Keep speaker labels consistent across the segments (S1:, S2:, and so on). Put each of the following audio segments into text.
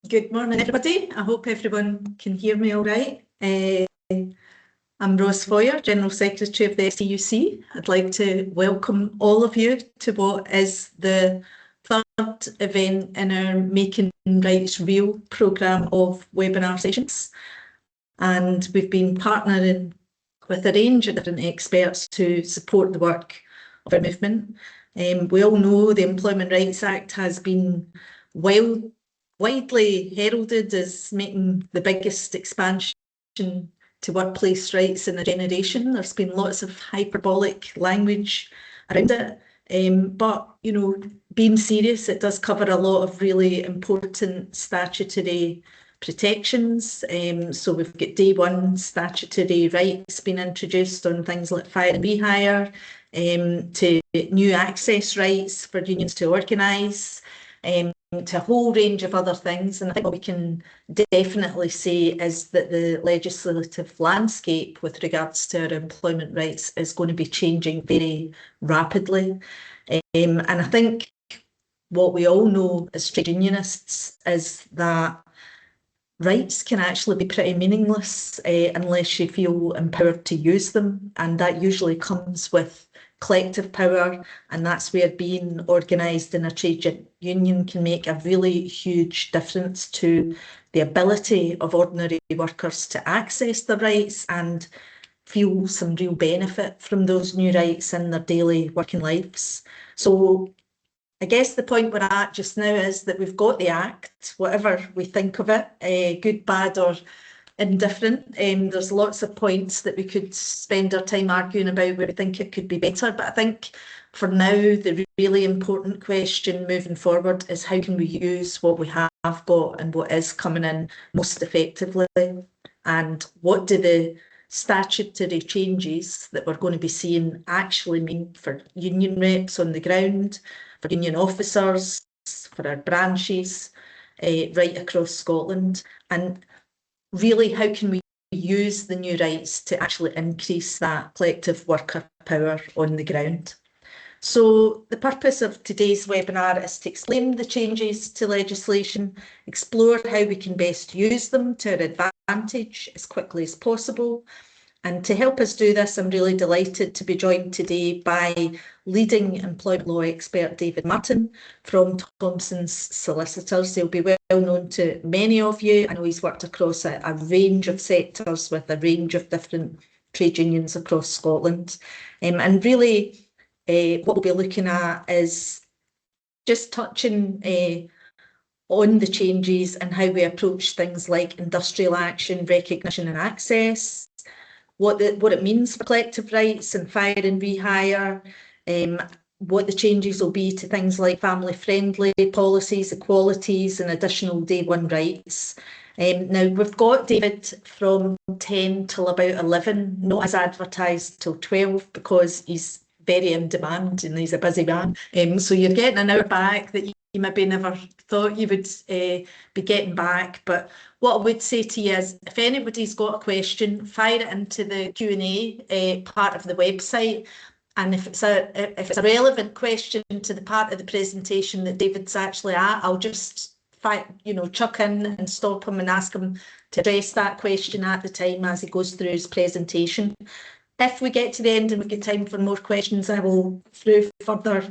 S1: Good morning, everybody. I hope everyone can hear me all right. I'm Rose Foyer, General Secretary of the STUC. I'd like to welcome all of you to what is the third event in our Making Rights Real programme of webinar sessions. And we've been partnering with a range of different experts to support the work of our movement. We all know the Employment Rights Act has been widely heralded as making the biggest expansion to workplace rights in a generation. There's been lots of hyperbolic language around it. But, you know, being serious, it does cover a lot of really important statutory protections. So we've got day one statutory rights being introduced on things like fire and rehire, to new access rights for unions to organise, to a whole range of other things. And I think what we can definitely say is that the legislative landscape with regards to our employment rights is going to be changing very rapidly. And I think what we all know as trade unionists is that rights can actually be pretty meaningless unless you feel empowered to use them. And that usually comes with collective power, and that's where being organised in a trade union can make a really huge difference to the ability of ordinary workers to access their rights and feel some real benefit from those new rights in their daily working lives. So I guess the point we're at just now is that we've got the Act, whatever we think of it, good, bad or indifferent. There's lots of points that we could spend our time arguing about where we think it could be better, but I think for now the really important question moving forward is how can we use what we have got and what is coming in most effectively, and what do the statutory changes that we're going to be seeing actually mean for union reps on the ground, for union officers, for our branches right across Scotland, and really how can we use the new rights to actually increase that collective worker power on the ground. So the purpose of today's webinar is to explain the changes to legislation, explore how we can best use them to our advantage as quickly as possible. And to help us do this, I'm really delighted to be joined today by leading employment law expert David Martyn from Thompsons Solicitors. He'll be well known to many of you. I know he's worked across a range of sectors with a range of different trade unions across Scotland. And really what we'll be looking at is just touching on the changes and how we approach things like industrial action, recognition and access, what it means for collective rights and fire and rehire, what the changes will be to things like family-friendly policies, equalities and additional day one rights. Now, we've got David from 10 till about 11, not as advertised till 12 because he's very in demand and he's a busy man. So you're getting an hour back that you maybe never thought you would be getting back. But what I would say to you is, if anybody's got a question, fire it into the Q&A part of the website. And if it's a relevant question to the part of the presentation that David's actually at, I'll just chuck in and stop him and ask him to address that question at the time as he goes through his presentation. If we get to the end and we've got time for more questions, I will go through further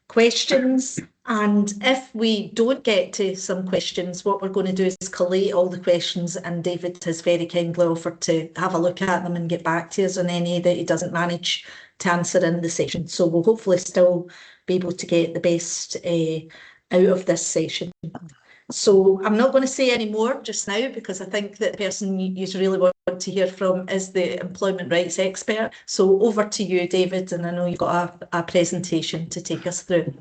S1: questions. And if we don't get to some questions, what we're going to do is collate all the questions, and David has very kindly offered to have a look at them and get back to us on any that he doesn't manage to answer in the session. So we'll hopefully still be able to get the best out of this session. So I'm not going to say any more just now because I think that the person you really want to hear from is the employment rights expert. So over to you, David, and I know you've got a presentation to take us through.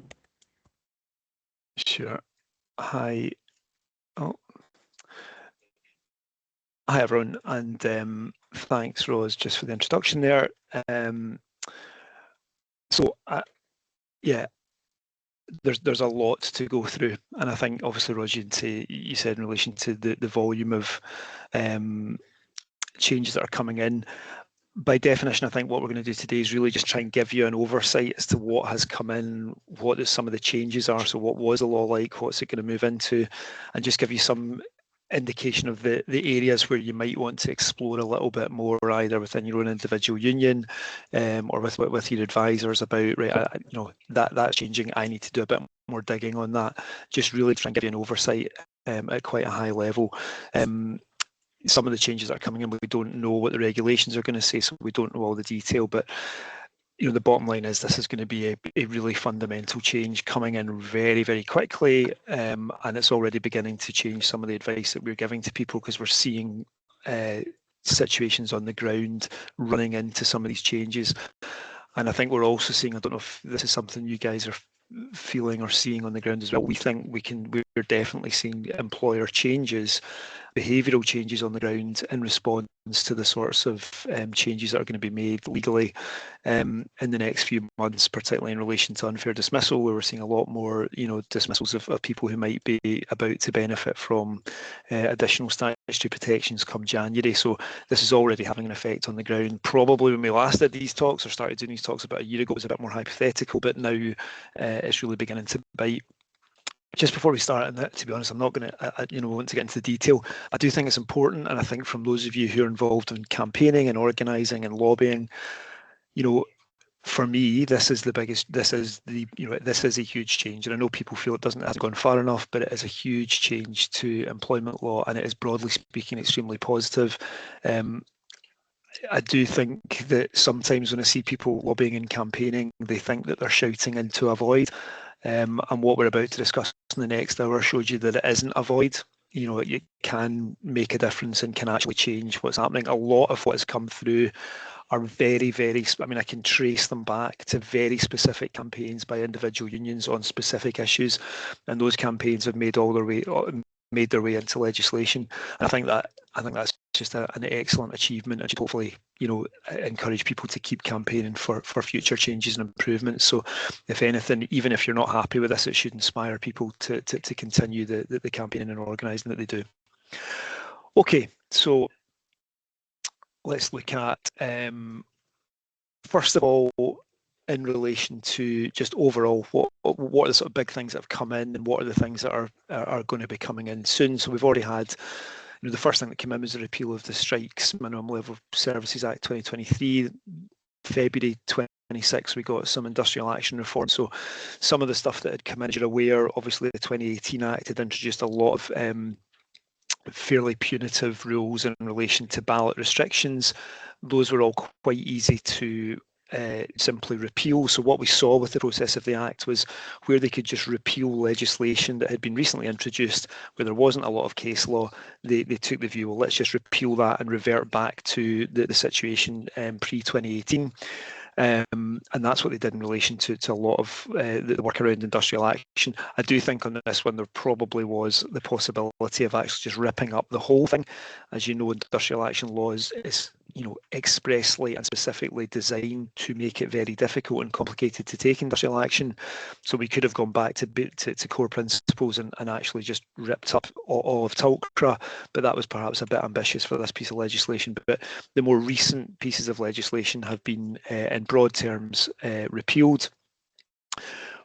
S2: Sure. Hi. Hi everyone, and thanks Rose just for the introduction there. Yeah, there's a lot to go through, and I think obviously Rose, you said in relation to the volume of changes that are coming in, by definition, I think what we're going to do today is really just try and give you an oversight as to what has come in, what some of the changes are. So what was the law like, what's it going to move into, and just give you some indication of the areas where you might want to explore a little bit more, either within your own individual union or with your advisors about, right, that's changing, I need to do a bit more digging on that. Just really try and give you an oversight at quite a high level. Some of the changes that are coming in, we don't know what the regulations are going to say, so we don't know all the detail, but the bottom line is this is going to be a really fundamental change coming in very, very quickly, and it's already beginning to change some of the advice that we're giving to people, because we're seeing situations on the ground running into some of these changes. And I think we're also seeing, I don't know if this is something you guys are feeling or seeing on the ground as well, we're definitely seeing employer changes, behavioural changes on the ground in response to the sorts of changes that are going to be made legally in the next few months, particularly in relation to unfair dismissal, where we're seeing a lot more dismissals of people who might be about to benefit from additional statutory protections come January. So this is already having an effect on the ground. Probably when we last did these talks or started doing these talks about a year ago, it was a bit more hypothetical, but now it's really beginning to bite. Just before we start, and to be honest, I'm not going to, want to get into the detail. I do think it's important, and I think from those of you who are involved in campaigning and organising and lobbying, for me, this is the biggest. This is a huge change, and I know people feel it hasn't gone far enough, but it is a huge change to employment law, and it is, broadly speaking, extremely positive. I do think that sometimes when I see people lobbying and campaigning, they think that they're shouting into a void. And what we're about to discuss in the next hour shows you that it isn't a void. It can make a difference and can actually change what's happening. A lot of what has come through are very, very, I can trace them back to very specific campaigns by individual unions on specific issues. And those campaigns have made their way into legislation. And I think that's just an excellent achievement, and hopefully, encourage people to keep campaigning for future changes and improvements. So if anything, even if you're not happy with this, it should inspire people to continue the campaigning and organising that they do. Okay, so let's look at, first of all, in relation to just overall, what are the sort of big things that have come in, and what are the things that are going to be coming in soon. So we've already had, the first thing that came in was the repeal of the Strikes Minimum Level Services Act 2023. February 26, we got some industrial action reform. So some of the stuff that had come in, you're aware, obviously the 2018 Act had introduced a lot of fairly punitive rules in relation to ballot restrictions. Those were all quite easy to simply repeal. So what we saw with the process of the Act was where they could just repeal legislation that had been recently introduced, where there wasn't a lot of case law, they took the view, well, let's just repeal that and revert back to the situation pre-2018. And that's what they did in relation to a lot of the work around industrial action. I do think on this one there probably was the possibility of actually just ripping up the whole thing. As you know, industrial action law is expressly and specifically designed to make it very difficult and complicated to take industrial action. So we could have gone back to core principles and actually just ripped up all of TULCRA, but that was perhaps a bit ambitious for this piece of legislation. But the more recent pieces of legislation have been, in broad terms, repealed.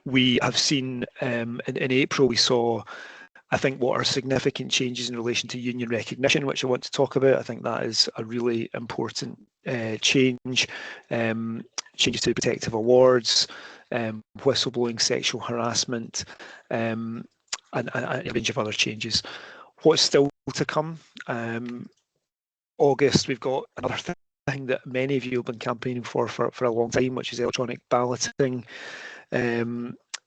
S2: We have seen in April, we saw, I think, what are significant changes in relation to union recognition, which I want to talk about. I think that is a really important change. Changes to protective awards, whistleblowing, sexual harassment, and a range of other changes. What's still to come? August, we've got another thing that many of you have been campaigning for a long time, which is electronic balloting.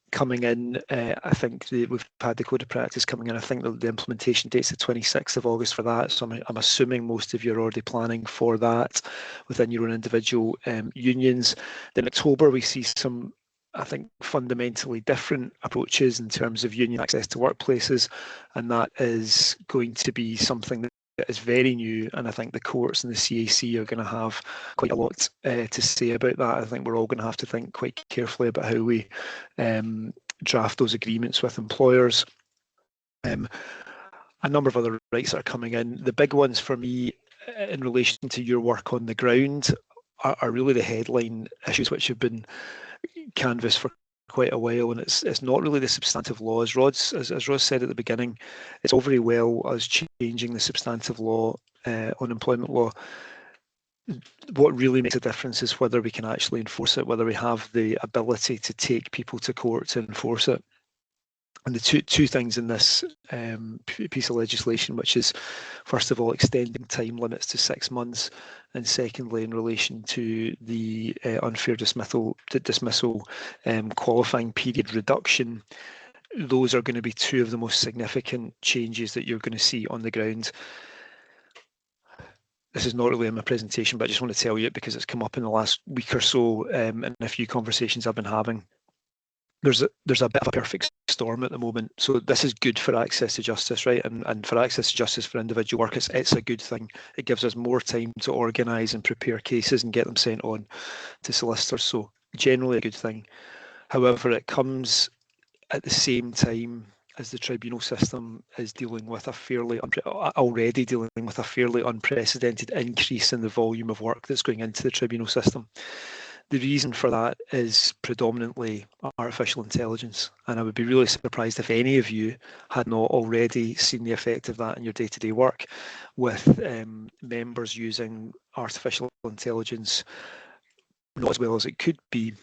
S2: Coming in, I think we've had the code of practice coming in. I think the implementation date's the 26th of August for that. So I'm assuming most of you are already planning for that within your own individual unions. Then in October, we see some, I think, fundamentally different approaches in terms of union access to workplaces. And that is going to be something that is very new, and I think the courts and the CAC are going to have quite a lot to say about that. I think we're all going to have to think quite carefully about how we draft those agreements with employers. A number of other rights that are coming in. The big ones for me in relation to your work on the ground are really the headline issues which have been canvassed for quite a while, and it's not really the substantive law. As Rod said at the beginning, it's all very well us changing the substantive law on employment law. What really makes a difference is whether we can actually enforce it, whether we have the ability to take people to court to enforce it. And the two things in this piece of legislation, which is, first of all, extending time limits to 6 months, and secondly, in relation to the unfair dismissal qualifying period reduction, those are going to be two of the most significant changes that you're going to see on the ground. This is not really in my presentation, but I just want to tell you it because it's come up in the last week or so in a few conversations I've been having. There's a bit of a perfect storm at the moment. So this is good for access to justice, right? And for access to justice for individual workers, it's a good thing. It gives us more time to organise and prepare cases and get them sent on to solicitors. So generally a good thing. However, it comes at the same time as the tribunal system is dealing with already dealing with a fairly unprecedented increase in the volume of work that's going into the tribunal system. The reason for that is predominantly artificial intelligence, and I would be really surprised if any of you had not already seen the effect of that in your day-to-day work, with members using artificial intelligence not as well as it could be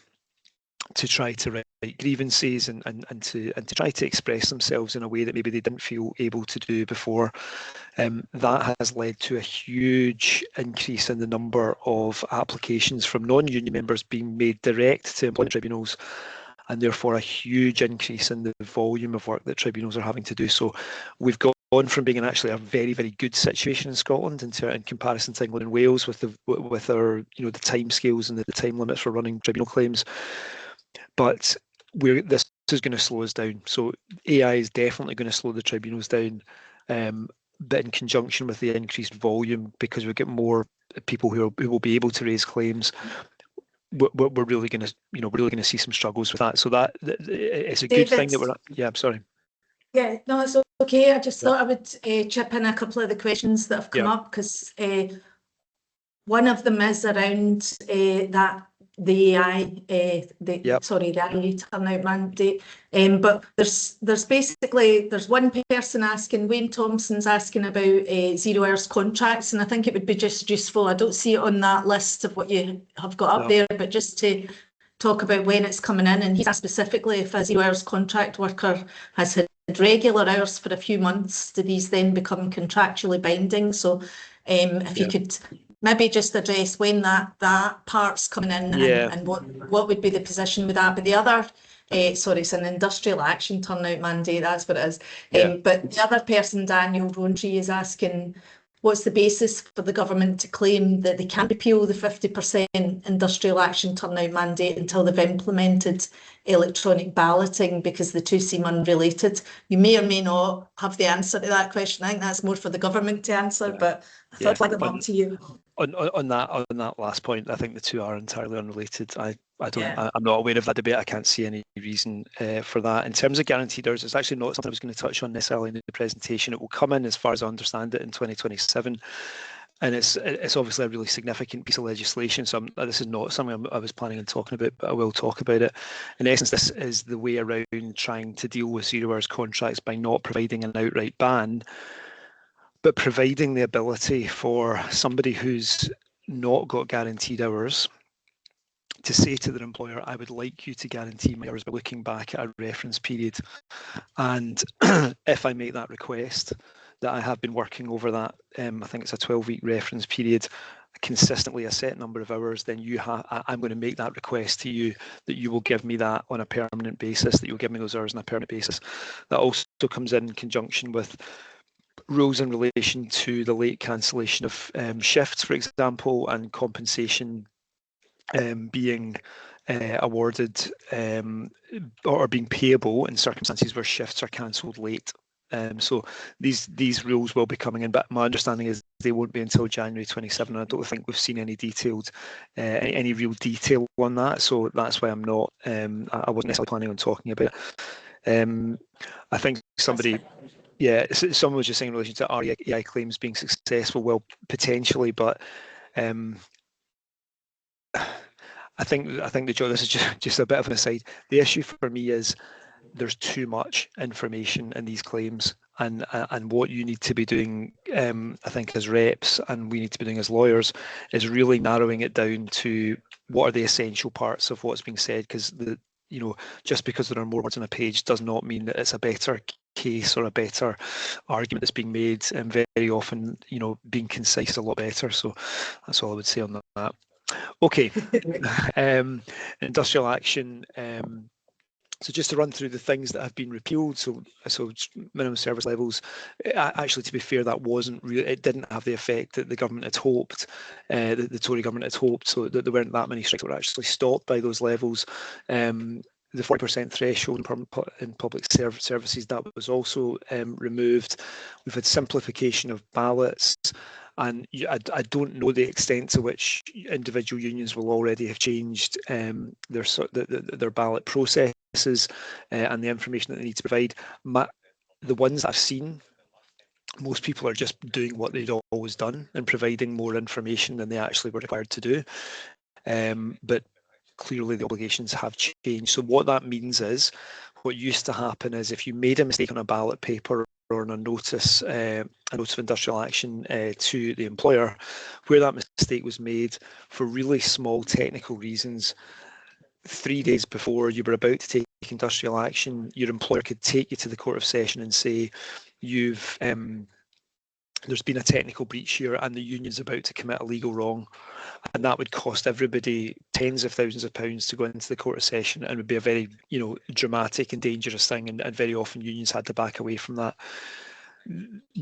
S2: to try to write grievances and to try to express themselves in a way that maybe they didn't feel able to do before. That has led to a huge increase in the number of applications from non-union members being made direct to employment tribunals, and therefore a huge increase in the volume of work that tribunals are having to do. So we've gone from being actually a very, very good situation in Scotland in comparison to England and Wales with our the timescales and the time limits for running tribunal claims. But this is going to slow us down. So AI is definitely going to slow the tribunals down, but in conjunction with the increased volume, because we get more people who will be able to raise claims, we're really going to see some struggles with that. So that it's a good thing that we're. Yeah, I'm sorry.
S1: Yeah, no, it's okay. I just thought I would chip in a couple of the questions that have come up, because one of them is around the AI, the AI turnout mandate. But there's one person asking, Wayne Thompson's asking about 0 hours contracts, and I think it would be just useful. I don't see it on that list of what you have got up there, but just to talk about when it's coming in. And he's asked specifically if a 0 hours contract worker has had regular hours for a few months, do these then become contractually binding? So if you could maybe just address when that part's coming in, and what would be the position with that. But the other, sorry, it's an industrial action turnout mandate, that's what it is. But the other person, Daniel Rowntree, is asking, what's the basis for the government to claim that they can't repeal the 50% industrial action turnout mandate until they've implemented electronic balloting, because the two seem unrelated? You may or may not have the answer to that question. I think that's more for the government to answer, but I thought I'd flag them up to you.
S2: On that last point, I think the two are entirely unrelated. I'm not aware of that debate. I can't see any reason for that. In terms of guaranteed hours, it's actually not something I was going to touch on necessarily in the presentation. It will come in, as far as I understand it, in 2027. And it's obviously a really significant piece of legislation. So this is not something I was planning on talking about, but I will talk about it. In essence, this is the way around trying to deal with 0 hours contracts by not providing an outright ban, but providing the ability for somebody who's not got guaranteed hours to say to their employer, I would like you to guarantee my hours by looking back at a reference period. And if I make that request, that I have been working over that, I think it's a 12-week reference period, consistently a set number of hours, then I'm going to make that request to you, that you will give me that on a permanent basis, that you'll give me those hours on a permanent basis. That also comes in conjunction with rules in relation to the late cancellation of shifts, for example, and compensation being awarded or being payable in circumstances where shifts are cancelled late. So these rules will be coming in, but my understanding is they won't be until January 27. I don't think we've seen any any real detail on that. So that's why I'm not. I wasn't necessarily planning on talking about it. I think somebody. Yeah, someone was just saying in relation to AI claims being successful. Well, potentially, but I think the job, this is just a bit of an aside. The issue for me is there's too much information in these claims, and what you need to be doing, I think, as reps, and we need to be doing as lawyers, is really narrowing it down to what are the essential parts of what's being said, because just because there are more words on a page does not mean that it's a better case or a better argument that's being made, and very often, being concise is a lot better. So that's all I would say on that. Okay. Industrial action. So just to run through the things that have been repealed, so minimum service levels, actually, to be fair, that wasn't really, it didn't have the effect that the government had hoped, the Tory government had hoped, so that there weren't that many strikes that were actually stopped by those levels. The 40% threshold in public services, that was also removed. We've had simplification of ballots, and I don't know the extent to which individual unions will already have changed their ballot processes and the information that they need to provide. The ones that I've seen, most people are just doing what they'd always done and providing more information than they actually were required to do. But clearly the obligations have changed. So what that means is, what used to happen is if you made a mistake on a ballot paper or on a notice of industrial action to the employer, where that mistake was made for really small technical reasons, 3 days before you were about to take industrial action, your employer could take you to the Court of Session and say, there's been a technical breach here and the union's about to commit a legal wrong. And that would cost everybody tens of thousands of pounds to go into the Court of Session, and would be a very, dramatic and dangerous thing. And very often unions had to back away from that.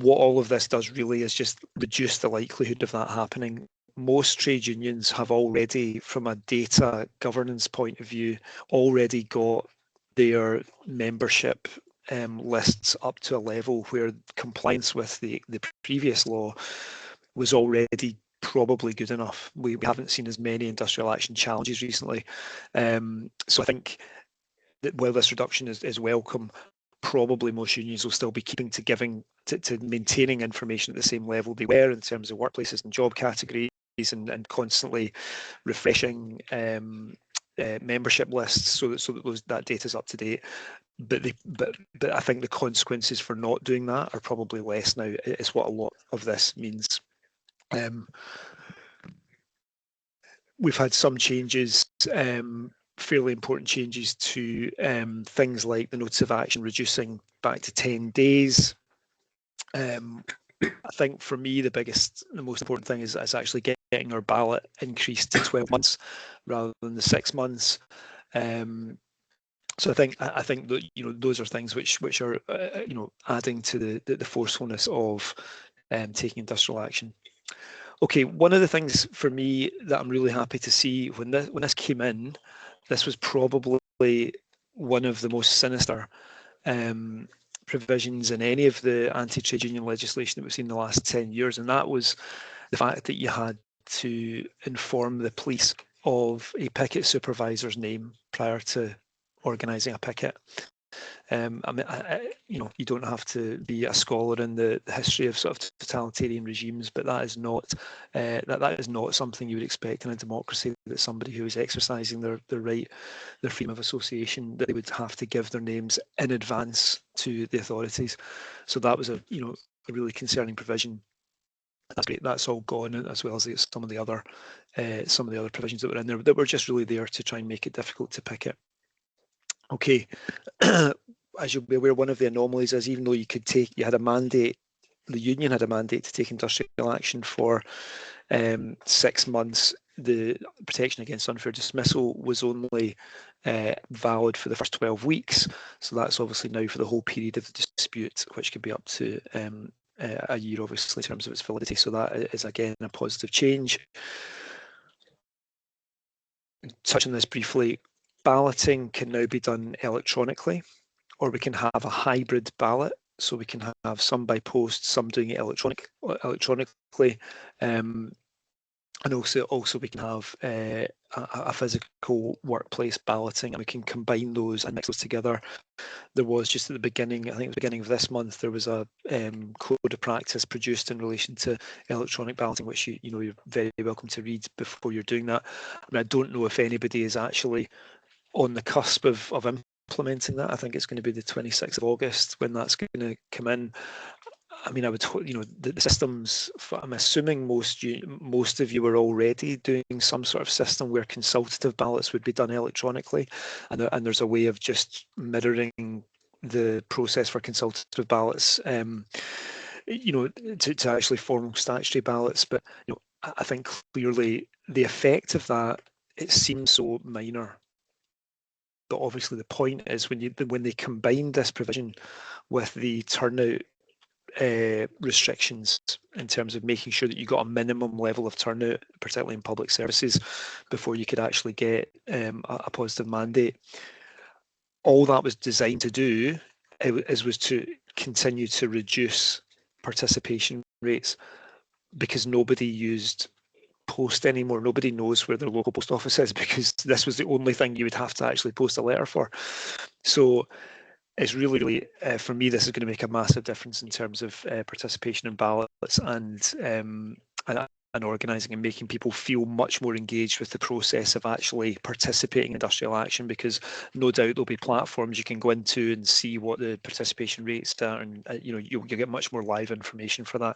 S2: What all of this does really is just reduce the likelihood of that happening. Most trade unions have already, from a data governance point of view, already got their membership lists up to a level where compliance with the previous law was already probably good enough. We haven't seen as many industrial action challenges recently. So I think that while this reduction is welcome, probably most unions will still be keeping to maintaining information at the same level they were in terms of workplaces and job categories, and constantly refreshing membership lists so that that data is up to date. But I think the consequences for not doing that are probably less now. Is what a lot of this means. We've had some changes, fairly important changes to things like the notice of action reducing back to 10 days. I think for me, the most important thing is actually getting our ballot increased to 12 months rather than the 6 months. So I think that those are things which are adding to the forcefulness of taking industrial action. Okay, one of the things for me that I'm really happy to see when this came in, this was probably one of the most sinister provisions in any of the anti-trade union legislation that we've seen in the last 10 years, and that was the fact that you had to inform the police of a picket supervisor's name prior to organising a picket. I mean, you don't have to be a scholar in the history of sort of totalitarian regimes, but that is not something you would expect in a democracy, that somebody who is exercising their right, their freedom of association, that they would have to give their names in advance to the authorities. So that was a really concerning provision. That's great. That's all gone, as well as some of the other provisions that were in there that were just really there to try and make it difficult to picket. Okay. As you'll be aware, one of the anomalies is, even though you had a mandate, the union had a mandate to take industrial action for 6 months, the protection against unfair dismissal was only valid for the first 12 weeks. So that's obviously now for the whole period of the dispute, which could be up to a year, obviously, in terms of its validity. So that is, again, a positive change. Touching on this briefly, balloting can now be done electronically, or we can have a hybrid ballot. So we can have some by post, some doing it electronically. And also we can have a physical workplace balloting, and we can combine those and mix those together. There was just at the beginning, I think it was the beginning of this month, there was a code of practice produced in relation to electronic balloting, which you're very welcome to read before you're doing that. I mean, I don't know if anybody is actually on the cusp of implementing that. I think it's going to be the 26th of August when that's going to come in. I mean, I would, the systems, I'm assuming most of you are already doing some sort of system where consultative ballots would be done electronically, and there's a way of just mirroring the process for consultative ballots, to actually form statutory ballots. But, I think clearly the effect of that, it seems so minor. But obviously the point is when they combined this provision with the turnout restrictions in terms of making sure that you got a minimum level of turnout, particularly in public services, before you could actually get a positive mandate. All that was designed to do was to continue to reduce participation rates, because nobody used post anymore. Nobody knows where their local post office is, because this was the only thing you would have to actually post a letter for. So it's really, for me, this is going to make a massive difference in terms of participation in ballots and organising, and making people feel much more engaged with the process of actually participating in industrial action, because no doubt there'll be platforms you can go into and see what the participation rates are, and you'll get much more live information for that.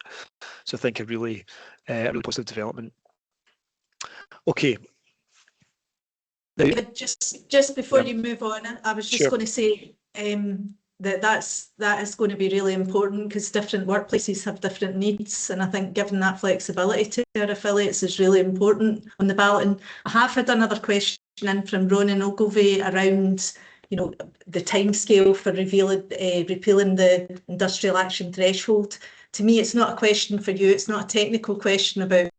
S2: So I think a really positive development. Okay.
S1: David, just before you move on, I was just going to say that is going to be really important, because different workplaces have different needs, and I think giving that flexibility to our affiliates is really important on the ballot. And I have had another question in from Ronan Ogilvie around the timescale for repealing the industrial action threshold. To me, it's not a question for you. It's not a technical question about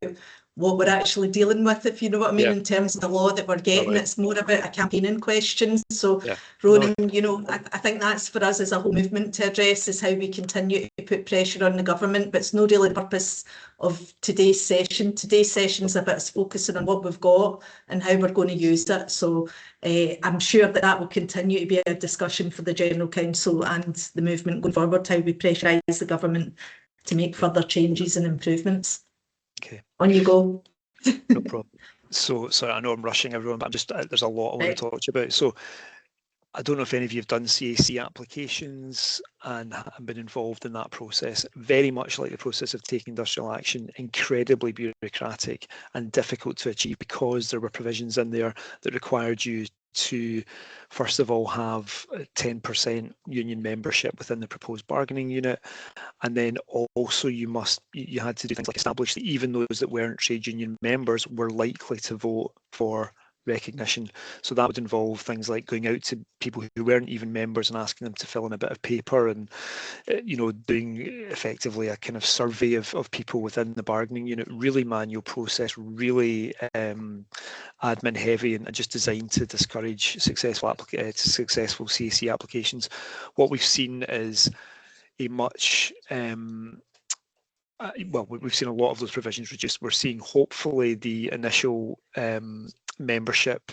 S1: what we're actually dealing with, if you know what I mean, in terms of the law that we're getting. It's more about a campaigning question. So, Ronan, I think that's for us as a whole movement to address, is how we continue to put pressure on the government, but it's no really purpose of today's session. Today's session is about us focusing on what we've got and how we're going to use it. So I'm sure that will continue to be a discussion for the General Council and the movement going forward, how we pressurise the government to make further changes and improvements.
S2: Okay.
S1: On you go.
S2: No problem. So, sorry, I know I'm rushing everyone, but there's a lot I want to talk to you about. So, I don't know if any of you have done CAC applications and been involved in that process. Very much like the process of taking industrial action, incredibly bureaucratic and difficult to achieve, because there were provisions in there that required you to, first of all, have 10% union membership within the proposed bargaining unit, and then also you had to do things like establish that even those that weren't trade union members were likely to vote for recognition. So that would involve things like going out to people who weren't even members and asking them to fill in a bit of paper, and doing effectively a kind of survey of people within the bargaining unit. Really manual process, really admin heavy, and just designed to discourage successful CAC applications. What we've seen is a much well, we've seen a lot of those provisions reduced. We're seeing hopefully the initial membership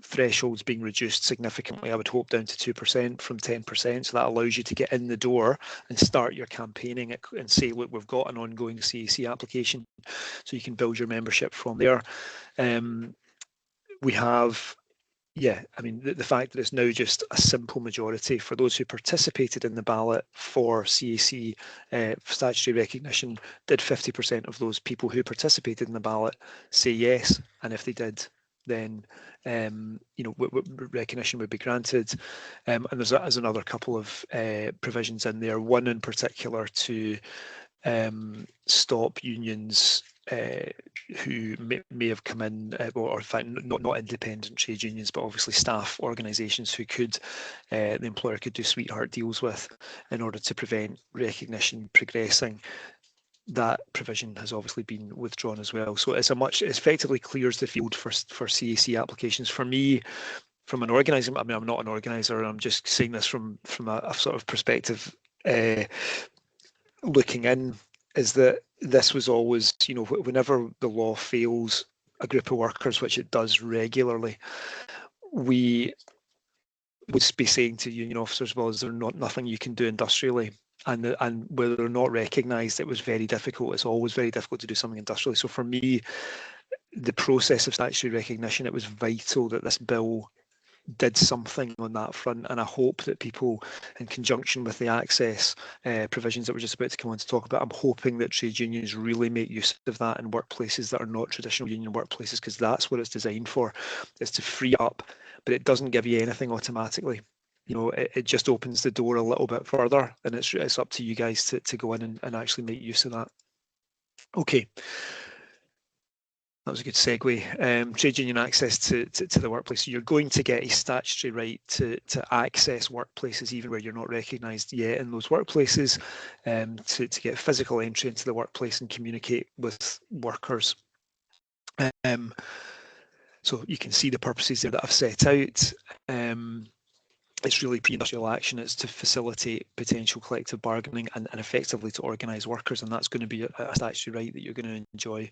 S2: thresholds being reduced significantly. I would hope down to 2% from 10%. So that allows you to get in the door and start your campaigning and say, look, we've got an ongoing CAC application, so you can build your membership from there. We have, I mean, the fact that it's now just a simple majority for those who participated in the ballot for CAC statutory recognition. Did 50% of those people who participated in the ballot say yes? And if they did, then recognition would be granted. And there's another couple of provisions in there. One in particular to stop unions who may have come in, or in fact not independent trade unions, but obviously staff organisations who could the employer could do sweetheart deals with in order to prevent recognition progressing. That provision has obviously been withdrawn as well. So it effectively clears the field for CAC applications. For me, from an organising, I mean, I'm not an organiser, I'm just saying this from a sort of perspective looking in. is that this was always, you know, whenever the law fails a group of workers, which it does regularly, we would be saying to union officers, well, is there nothing you can do industrially? And where they're not recognised, it was very difficult. It's always very difficult to do something industrially. So for me, the process of statutory recognition, it was vital that this bill did something on that front, and I hope that people, in conjunction with the access provisions that we're just about to come on to talk about, I'm hoping that trade unions really make use of that in workplaces that are not traditional union workplaces, because that's what it's designed for, is to free up, but it doesn't give you anything automatically. You know, it just opens the door a little bit further, and it's up to you guys to go in and actually make use of that. Okay. That was a good segue. Trade union access to the workplace. So you're going to get a statutory right to access workplaces, even where you're not recognised yet in those workplaces, to get physical entry into the workplace and communicate with workers. So you can see the purposes there that I've set out. It's really pre-industrial action. It's to facilitate potential collective bargaining and effectively to organise workers, and that's going to be a statutory right that you're going to enjoy.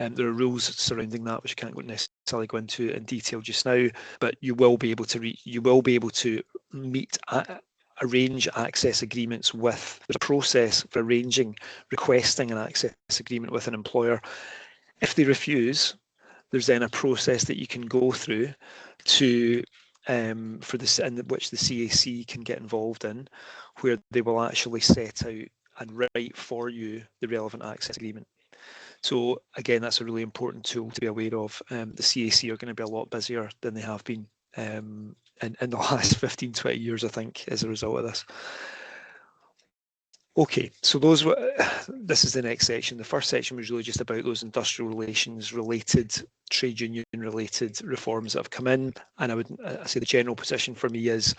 S2: There are rules surrounding that which I can't necessarily go into in detail just now, but you will be able to arrange access agreements with. There's a process for requesting an access agreement with an employer. If they refuse, there's then a process that you can go through to for this, in which the CAC can get involved in, where they will actually set out and write for you the relevant access agreement. So again, that's a really important tool to be aware of. The CAC are going to be a lot busier than they have been in the last 15, 20 years, I think, as a result of this. Okay, so this is the next section. The first section was really just about those industrial relations related, trade union related reforms that have come in, and I say the general position for me is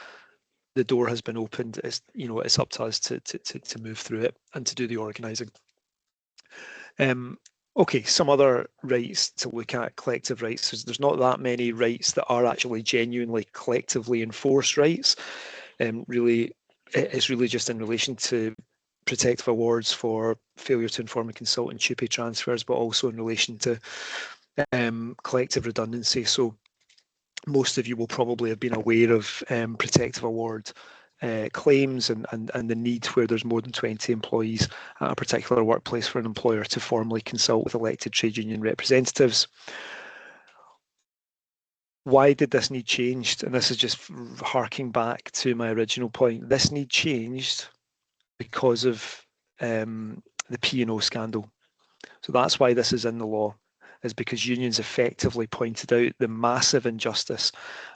S2: the door has been opened. It's, you know, it's up to us to move through it and to do the organising. Okay, some other rights to look at, collective rights. There's not that many rights that are actually genuinely collectively enforced rights. Really, it's really just in relation to protective awards for failure to inform and consult and TUPE transfers, but also in relation to collective redundancy. So most of you will probably have been aware of protective award claims and the need where there's more than 20 employees at a particular workplace for an employer to formally consult with elected trade union representatives. Why did this need changed? And this is just harking back to my original point. This need changed because of the P&O scandal. So that's why this is in the law, is because unions effectively pointed out the massive injustice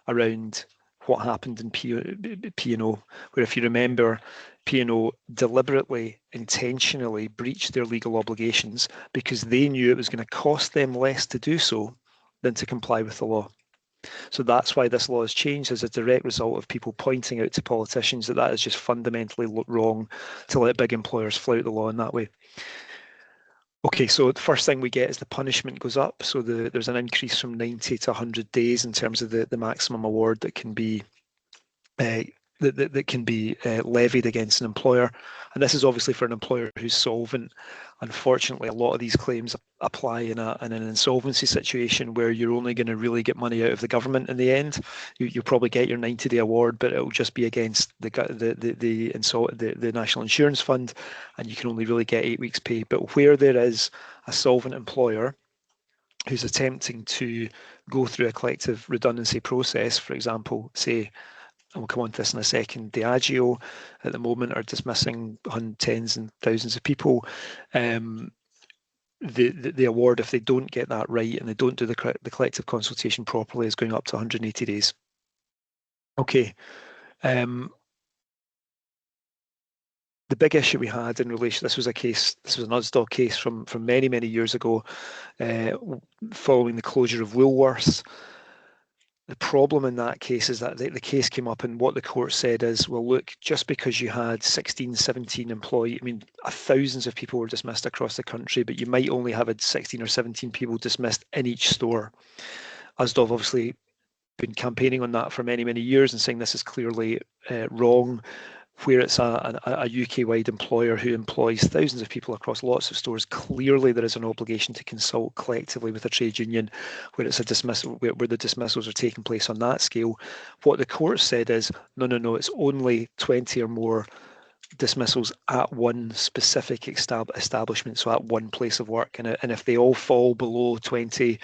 S2: around what happened in P&O, where, if you remember, P&O deliberately, intentionally breached their legal obligations because they knew it was going to cost them less to do so than to comply with the law. So that's why this law has changed, as a direct result of people pointing out to politicians that is just fundamentally wrong to let big employers flout the law in that way. Okay, so the first thing we get is the punishment goes up. So there's an increase from 90 to 100 days in terms of the maximum award that can be levied against an employer. And this is obviously for an employer who's solvent. Unfortunately, a lot of these claims apply in an insolvency situation where you're only going to really get money out of the government in the end. You'll probably get your 90-day award, but it'll just be against the National Insurance Fund, and you can only really get 8 weeks' pay. But where there is a solvent employer who's attempting to go through a collective redundancy process, for example, say, and we'll come on to this in a second, Diageo at the moment are dismissing tens and thousands of people. The award, if they don't get that right and they don't do the collective consultation properly, is going up to 180 days. Okay. The big issue we had in relation, this was an STUC case from many, many years ago, following the closure of Woolworths. The problem in that case is that the case came up, and what the court said is, well, look, just because you had 16, 17 employees, I mean, thousands of people were dismissed across the country, but you might only have had 16 or 17 people dismissed in each store. Asda have obviously been campaigning on that for many, many years and saying this is clearly wrong. where it's a UK-wide employer who employs thousands of people across lots of stores, clearly there is an obligation to consult collectively with a trade union where it's a dismissal, where the dismissals are taking place on that scale. What the court said is, no, it's only 20 or more dismissals at one specific establishment, so at one place of work, and if they all fall below 20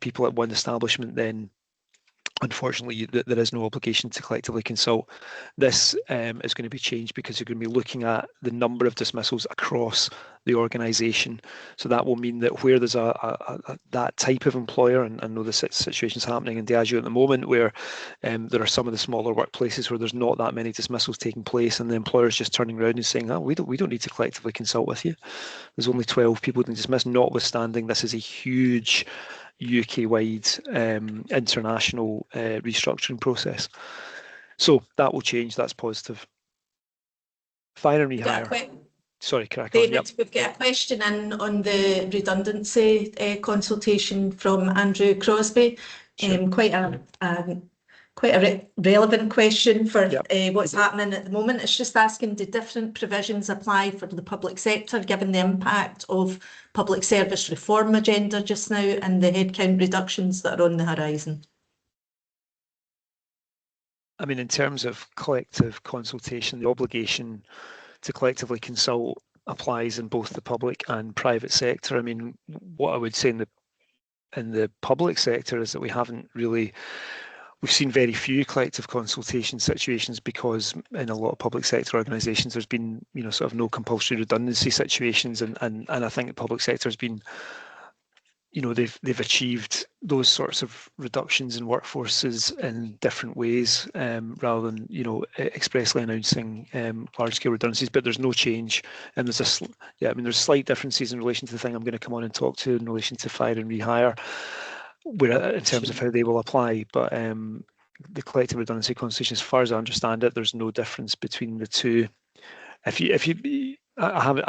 S2: people at one establishment, then unfortunately, there is no obligation to collectively consult. This is going to be changed because you're going to be looking at the number of dismissals across the organisation. So that will mean that where there's that type of employer, and I know the situation's happening in Diageo at the moment, where there are some of the smaller workplaces where there's not that many dismissals taking place, and the employer's just turning around and saying, "Oh, we don't need to collectively consult with you. There's only 12 people being dismissed," notwithstanding this is a huge UK-wide international restructuring process. So that will change. That's positive. Fire and rehire. Sorry, crack on.
S1: David,
S2: Yep.
S1: we've got a question in on the redundancy consultation from Andrew Crosby.
S2: Sure.
S1: Quite a relevant question for what's happening at the moment. It's just asking, do different provisions apply for the public sector, given the impact of public service reform agenda just now and the headcount reductions that are on the horizon?
S2: I mean, in terms of collective consultation, the obligation to collectively consult applies in both the public and private sector. I mean, what I would say in the public sector is that we've seen very few collective consultation situations, because in a lot of public sector organisations there's been sort of no compulsory redundancy situations, and I think the public sector has been, they've achieved those sorts of reductions in workforces in different ways, rather than expressly announcing large scale redundancies. But there's no change, and there's slight differences in relation to the thing I'm going to come on and talk to in relation to fire and rehire, where in terms of how they will apply. But the collective redundancy consultation, as far as I understand it, there's no difference between the two. I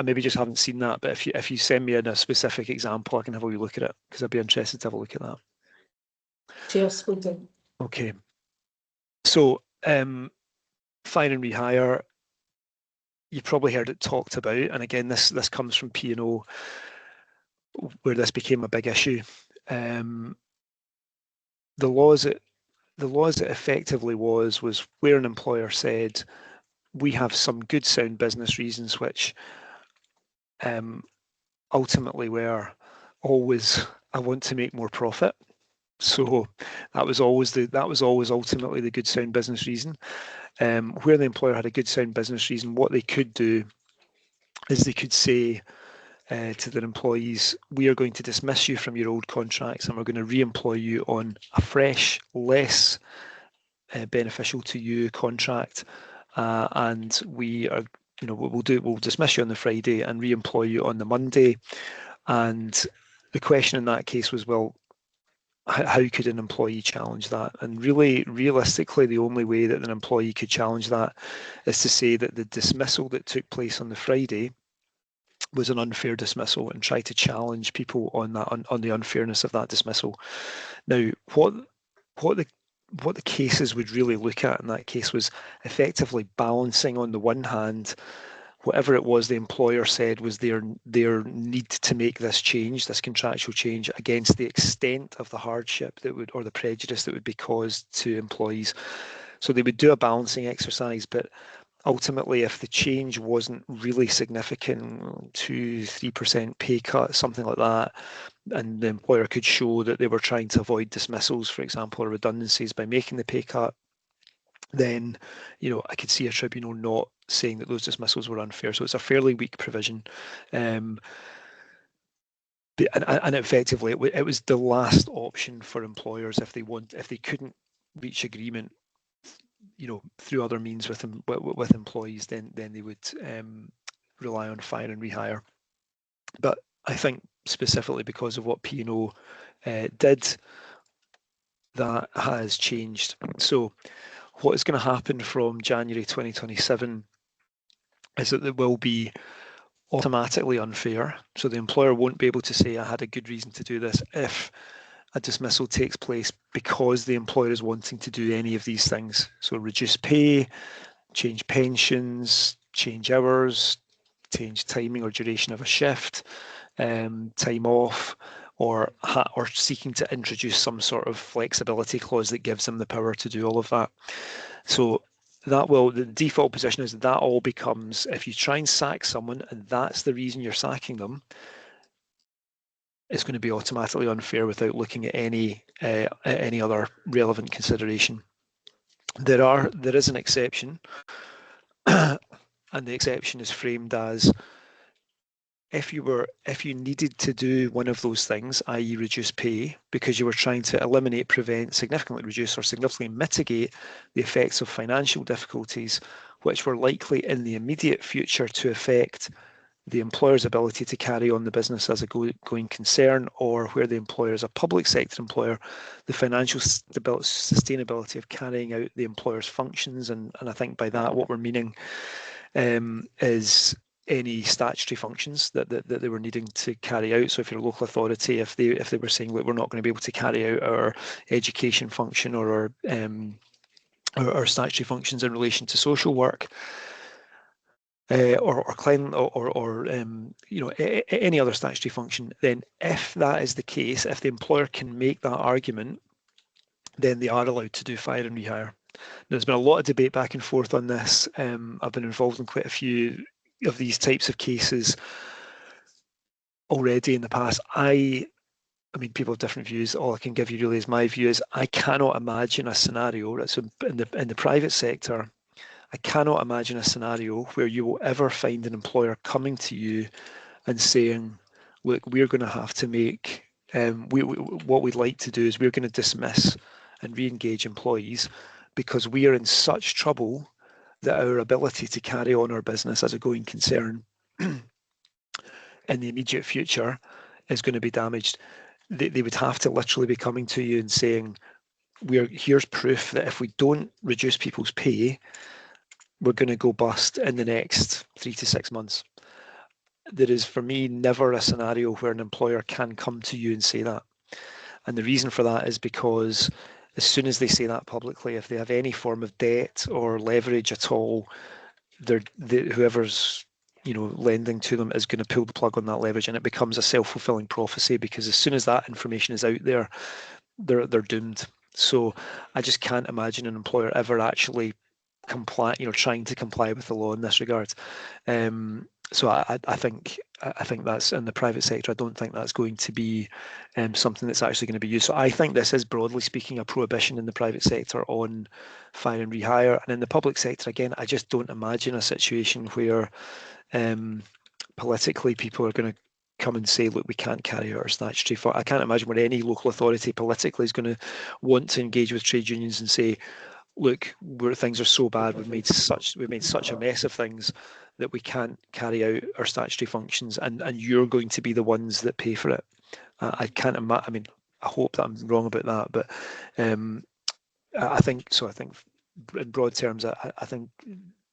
S2: maybe just haven't seen that, but if you send me in a specific example, I can have a wee look at it, because I'd be interested to have a look at that.
S1: Cheers, we do.
S2: Okay. So fire and rehire, you've probably heard it talked about, and again, this comes from P&O, where this became a big issue. The laws it effectively was where an employer said, we have some good sound business reasons, which ultimately were always, I want to make more profit. So that was always ultimately the good sound business reason. Where the employer had a good sound business reason, what they could do is they could say to their employees, we are going to dismiss you from your old contracts and we're going to re-employ you on a fresh, less beneficial to you contract, and we are, we'll dismiss you on the Friday and re-employ you on the Monday. And the question in that case was, well, how could an employee challenge that? And really, realistically, the only way that an employee could challenge that is to say that the dismissal that took place on the Friday was an unfair dismissal, and try to challenge people on that, on the unfairness of that dismissal. Now, what the cases would really look at in that case was effectively balancing, on the one hand, whatever it was the employer said was their need to make this change, this contractual change, against the extent of the hardship that would, or the prejudice that would be caused to employees. So they would do a balancing exercise, but ultimately, if the change wasn't really significant, 2-3% pay cut, something like that, and the employer could show that they were trying to avoid dismissals, for example, or redundancies by making the pay cut, then I could see a tribunal not saying that those dismissals were unfair. So it's a fairly weak provision, and effectively it was the last option for employers if they couldn't reach agreement through other means with employees, then they would rely on fire and rehire. But I think specifically because of what P&O did, that has changed. So what is going to happen from January 2027 is that it will be automatically unfair. So the employer won't be able to say, I had a good reason to do this, if a dismissal takes place because the employer is wanting to do any of these things. So reduce pay, change pensions, change hours, change timing or duration of a shift, time off, or seeking to introduce some sort of flexibility clause that gives them the power to do all of that. So the default position is that all becomes, if you try and sack someone and that's the reason you're sacking them, it's going to be automatically unfair without looking at any other relevant consideration. There is an exception, and the exception is framed as if you needed to do one of those things, i.e. reduce pay, because you were trying to eliminate, prevent, significantly reduce or significantly mitigate the effects of financial difficulties which were likely in the immediate future to affect the employer's ability to carry on the business as a going concern, or where the employer is a public sector employer, the financial sustainability of carrying out the employer's functions. And I think by that what we're meaning is any statutory functions that they were needing to carry out. So if you're a local authority, if they were saying, look, we're not going to be able to carry out our education function or our statutory functions in relation to social work, or climate, or any other statutory function, then if that is the case, if the employer can make that argument, then they are allowed to do fire and rehire. There's been a lot of debate back and forth on this. I've been involved in quite a few of these types of cases already in the past. I mean, people have different views. All I can give you really is my view. Is I cannot imagine a scenario that's in the private sector. I cannot imagine a scenario where you will ever find an employer coming to you and saying, look, we're going to have to make, what we'd like to do is we're going to dismiss and re-engage employees because we are in such trouble that our ability to carry on our business as a going concern in the immediate future is going to be damaged. They would have to literally be coming to you and saying, here's proof that if we don't reduce people's pay, we're going to go bust in the next 3 to 6 months. There is, for me, never a scenario where an employer can come to you and say that. And the reason for that is because as soon as they say that publicly, if they have any form of debt or leverage at all, whoever's lending to them is going to pull the plug on that leverage, and it becomes a self-fulfilling prophecy, because as soon as that information is out there, they're doomed. So I just can't imagine an employer ever actually trying to comply with the law in this regard. So I think that's in the private sector. I don't think that's going to be something that's actually going to be used. So I think this is, broadly speaking, a prohibition in the private sector on fire and rehire. And in the public sector, again, I just don't imagine a situation where politically people are going to come and say, look, we can't carry out our statutory. I can't imagine where any local authority politically is going to want to engage with trade unions and say, look, things are so bad, we've made such a mess of things that we can't carry out our statutory functions, and you're going to be the ones that pay for it. I can't imagine. I mean, I hope that I'm wrong about that, but I think so. I think in broad terms, I think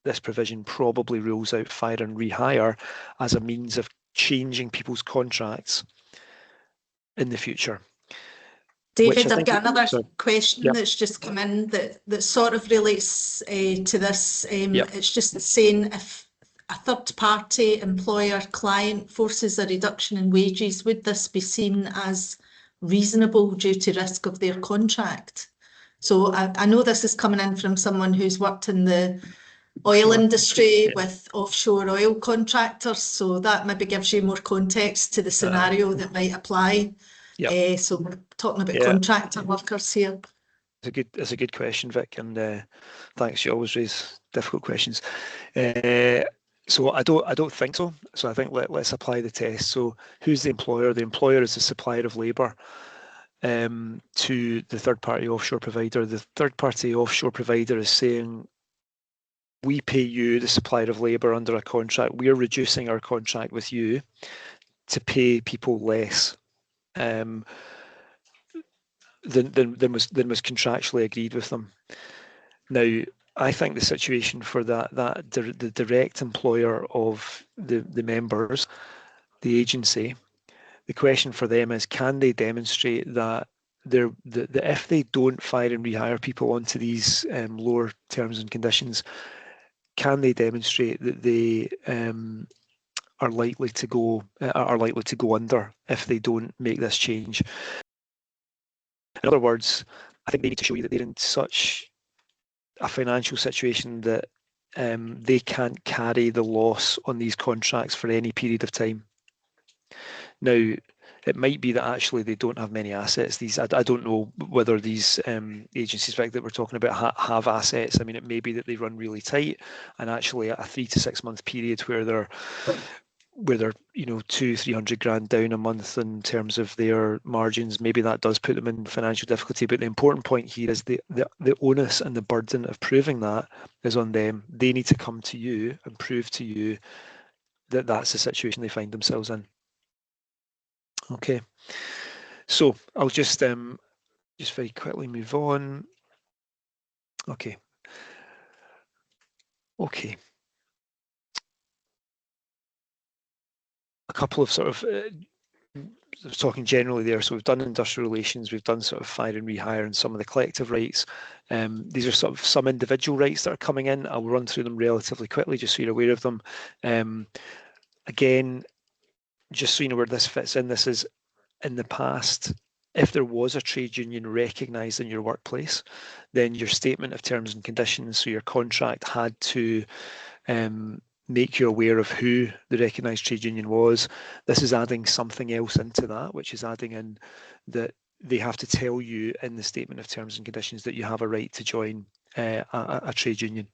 S2: this provision probably rules out fire and rehire as a means of changing people's contracts in the future.
S1: David, I've got another question that's just come in that sort of relates to this. It's just saying, if a third-party employer-client forces a reduction in wages, would this be seen as reasonable due to risk of their contract? So I know this is coming in from someone who's worked in the oil industry with offshore oil contractors, so that maybe gives you more context to the scenario that might apply. So we're talking about contractor workers here.
S2: It's a good question, Vic, and thanks. You always raise difficult questions. So I don't think so. So I think let's apply the test. So who's the employer? The employer is the supplier of labour to the third-party offshore provider. The third-party offshore provider is saying, we pay you, the supplier of labour, under a contract. We're reducing our contract with you to pay people less than was contractually agreed with them. Now, I think the situation for the direct employer of the members, the agency, the question for them is, can they demonstrate that if they don't fire and rehire people onto these lower terms and conditions, can they demonstrate that they are likely to go under if they don't make this change? In other words, I think they need to show you that they're in such a financial situation that they can't carry the loss on these contracts for any period of time. Now, it might be that actually they don't have many assets. I don't know whether these agencies that we're talking about have assets. I mean, it may be that they run really tight, and actually a 3 to 6 month period where they're 200-300 grand down a month in terms of their margins, maybe that does put them in financial difficulty. But the important point here is the onus and the burden of proving that is on them. They need to come to you and prove to you that that's the situation they find themselves in. Okay, so I'll just very quickly move on. Okay. A couple of sort of I was talking generally there, so we've done industrial relations, we've done sort of fire and rehire and some of the collective rights. These are sort of some individual rights that are coming in. I'll run through them relatively quickly just so you're aware of them. Again, just so you know where this fits in, this is in the past, if there was a trade union recognised in your workplace, then your statement of terms and conditions, so your contract had to make you aware of who the recognised trade union was. This is adding something else into that, which is adding in that they have to tell you in the statement of terms and conditions that you have a right to join a trade union.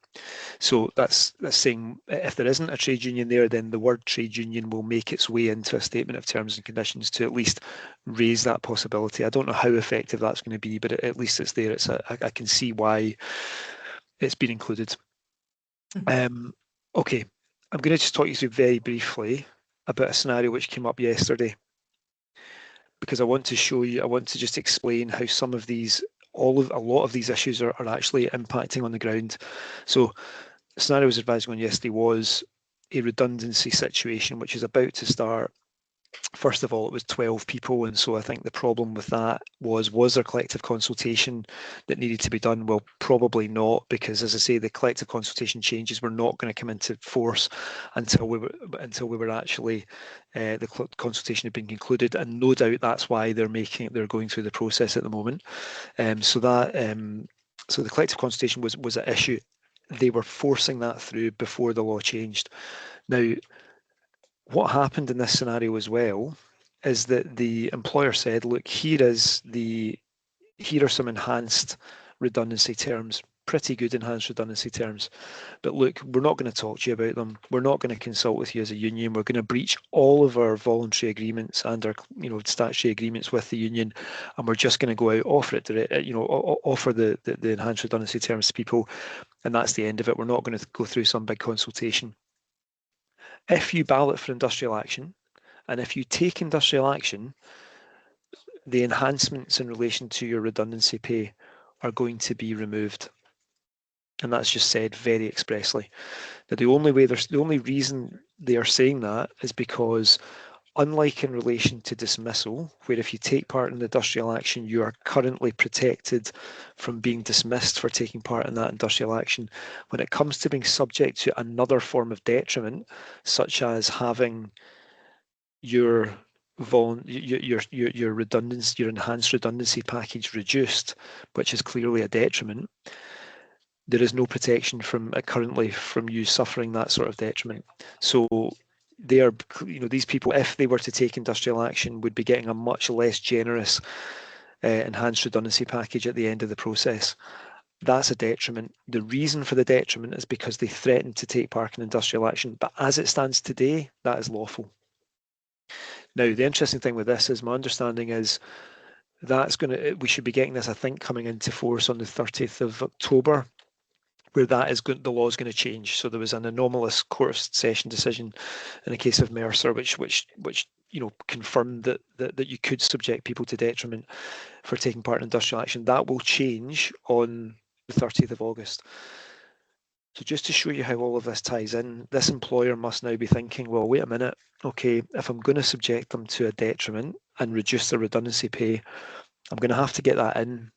S2: So that's saying if there isn't a trade union there, then the word trade union will make its way into a statement of terms and conditions to at least raise that possibility. I don't know how effective that's going to be, but at least it's there. I can see why it's been included. Okay, I'm going to just talk you through very briefly about a scenario which came up yesterday, because I want to show you, I want to just explain how some of these, a lot of these issues are actually impacting on the ground. So the scenario I was advising on yesterday was a redundancy situation which is about to start. First of all, it was 12 people, and so I think the problem with that was there collective consultation that needed to be done? Well, probably not, because as I say, the collective consultation changes were not going to come into force until we were actually the consultation had been concluded, and no doubt that's why they're going through the process at the moment. So the collective consultation was an issue. They were forcing that through before the law changed. Now, what happened in this scenario as well is that the employer said, look, here are some enhanced redundancy terms, pretty good enhanced redundancy terms. But look, we're not going to talk to you about them. We're not going to consult with you as a union. We're going to breach all of our voluntary agreements and our statutory agreements with the union, and we're just going to go out, offer the enhanced redundancy terms to people, and that's the end of it. We're not going to go through some big consultation. If you ballot for industrial action, and if you take industrial action, the enhancements in relation to your redundancy pay are going to be removed. And that's just said very expressly. Now, the only reason they are saying that is because, unlike in relation to dismissal, where if you take part in industrial action, you are currently protected from being dismissed for taking part in that industrial action. When it comes to being subject to another form of detriment, such as having your redundancy, your enhanced redundancy package reduced, which is clearly a detriment, there is no protection currently from you suffering that sort of detriment. So they are, these people, if they were to take industrial action, would be getting a much less generous enhanced redundancy package at the end of the process. That's a detriment. The reason for the detriment is because they threatened to take part in industrial action, but as it stands today, that is lawful. Now, the interesting thing with this is, my understanding is we should be getting this, I think, coming into force on the 30th of October, where the law is going to change. So there was an anomalous court of session decision in the case of Mercer, which confirmed that you could subject people to detriment for taking part in industrial action. That will change on the 30th of August. So just to show you how all of this ties in, this employer must now be thinking, well, wait a minute, okay, if I'm going to subject them to a detriment and reduce their redundancy pay, I'm going to have to get that in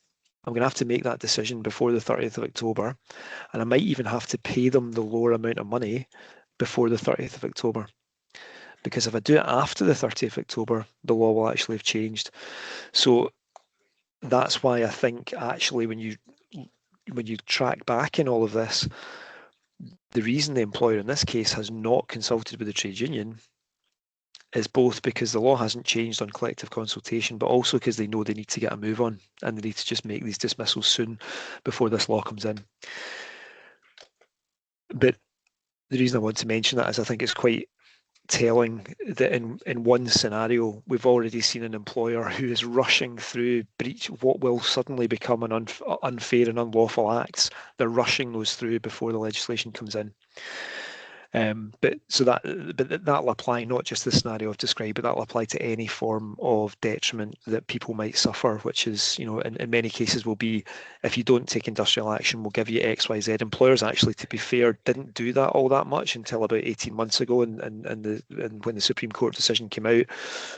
S2: I'm going to have to make that decision before the 30th of October, and I might even have to pay them the lower amount of money before the 30th of October. Because if I do it after the 30th of October, the law will actually have changed. So that's why I think actually when you track back in all of this, the reason the employer in this case has not consulted with the trade union is both because the law hasn't changed on collective consultation, but also because they know they need to get a move on and they need to just make these dismissals soon before this law comes in. But the reason I want to mention that is I think it's quite telling that in one scenario, we've already seen an employer who is rushing through what will suddenly become an unfair and unlawful acts. They're rushing those through before the legislation comes in. But that'll apply not just the scenario I've described, but that'll apply to any form of detriment that people might suffer, which is, in many cases will be, if you don't take industrial action, we'll give you X, Y, Z. Employers actually, to be fair, didn't do that all that much until about 18 months ago and when the Supreme Court decision came out.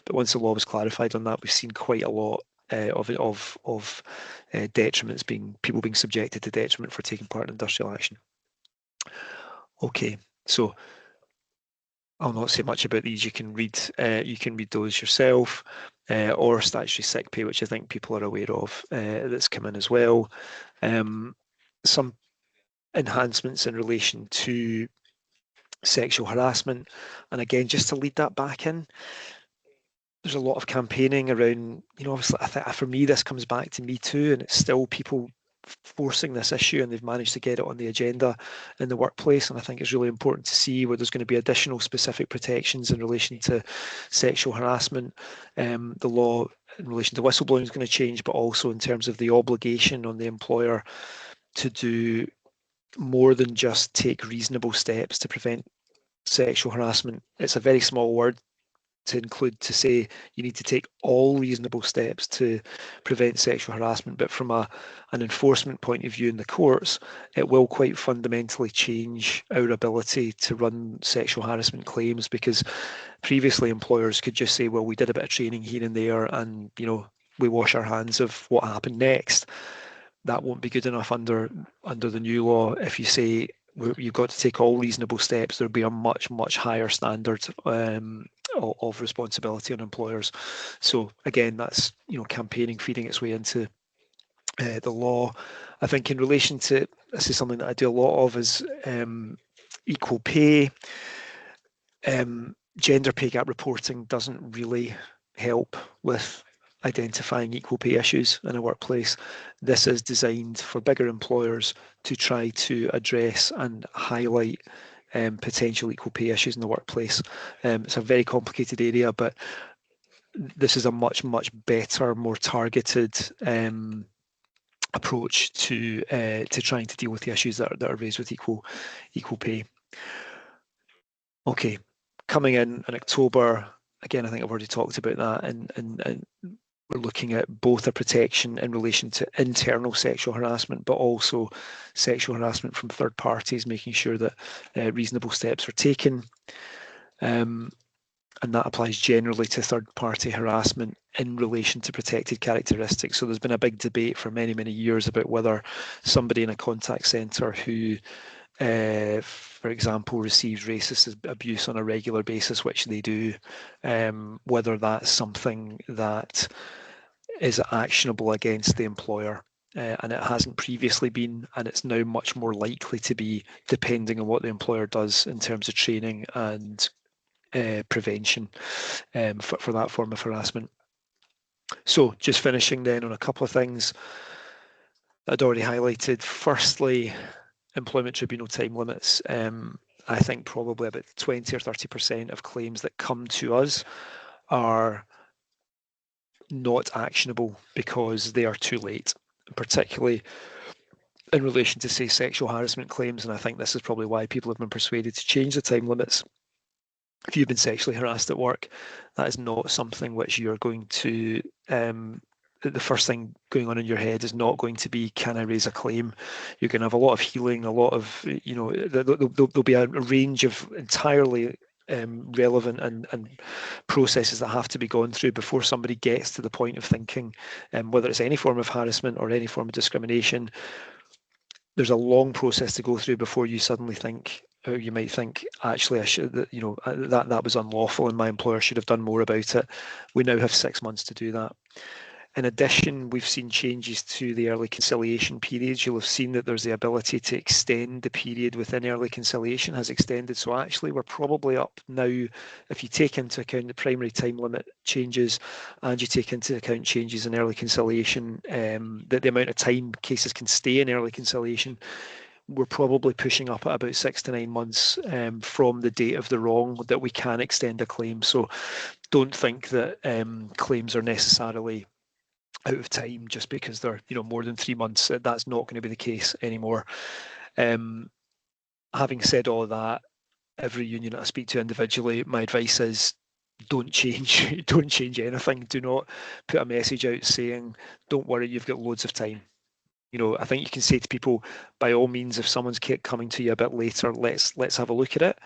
S2: But once the law was clarified on that, we've seen quite a lot of detriments people being subjected to detriment for taking part in industrial action. Okay. So I'll not say much about these. You can read those yourself, or statutory sick pay, which I think people are aware of, that's come in as well. Some enhancements in relation to sexual harassment, and again, just to lead that back in, there's a lot of campaigning around, obviously, I think for me this comes back to Me Too, and it's still people forcing this issue, and they've managed to get it on the agenda in the workplace. And I think it's really important to see where there's going to be additional specific protections in relation to sexual harassment. The law in relation to whistleblowing is going to change, but also in terms of the obligation on the employer to do more than just take reasonable steps to prevent sexual harassment. It's a very small word to include, to say you need to take all reasonable steps to prevent sexual harassment, but from an enforcement point of view in the courts, it will quite fundamentally change our ability to run sexual harassment claims, because previously employers could just say, well, we did a bit of training here and there and we wash our hands of what happened next. That won't be good enough under the new law. If you say you've got to take all reasonable steps, there'll be a much, much higher standard of responsibility on employers. So again, that's campaigning feeding its way into the law. I think in relation to, this is something that I do a lot of, is equal pay. Gender pay gap reporting doesn't really help with identifying equal pay issues in a workplace. This is designed for bigger employers to try to address and highlight potential equal pay issues in the workplace. It's a very complicated area, but this is a much, much better, more targeted approach to trying to deal with the issues that are raised with equal pay. Okay, coming in October, again, I think I've already talked about that, and we're looking at both a protection in relation to internal sexual harassment, but also sexual harassment from third parties, making sure that reasonable steps are taken. And that applies generally to third-party harassment in relation to protected characteristics. So there's been a big debate for many, many years about whether somebody in a contact centre who, for example, receives racist abuse on a regular basis, which they do, whether that's something that is actionable against the employer. And it hasn't previously been, and it's now much more likely to be, depending on what the employer does in terms of training and prevention for that form of harassment. So just finishing then on a couple of things I'd already highlighted. Firstly, employment tribunal time limits. I think probably about 20 or 30% of claims that come to us are not actionable because they are too late, particularly in relation to, say, sexual harassment claims. And I think this is probably why people have been persuaded to change the time limits. If you've been sexually harassed at work, that is not something which you're going to, the first thing going on in your head is not going to be, can I raise a claim? You're going to have a lot of healing, a lot of, there'll be a range of entirely relevant and processes that have to be gone through before somebody gets to the point of thinking, whether it's any form of harassment or any form of discrimination. There's a long process to go through before you suddenly think, or you might think, actually, I should, that was unlawful and my employer should have done more about it. We now have 6 months to do that. In addition, we've seen changes to the early conciliation periods. You'll have seen that there's the ability to extend the period within early conciliation has extended. So actually, we're probably up now, if you take into account the primary time limit changes and you take into account changes in early conciliation, that the amount of time cases can stay in early conciliation, we're probably pushing up at about 6 to 9 months from the date of the wrong that we can extend a claim. So don't think that claims are necessarily out of time just because they're more than 3 months. That's not going to be the case anymore. Having said all that, every union that I speak to individually, my advice is don't change anything. Do not put a message out saying don't worry, you've got loads of time. I think you can say to people, by all means, if someone's coming to you a bit later, let's have a look at it.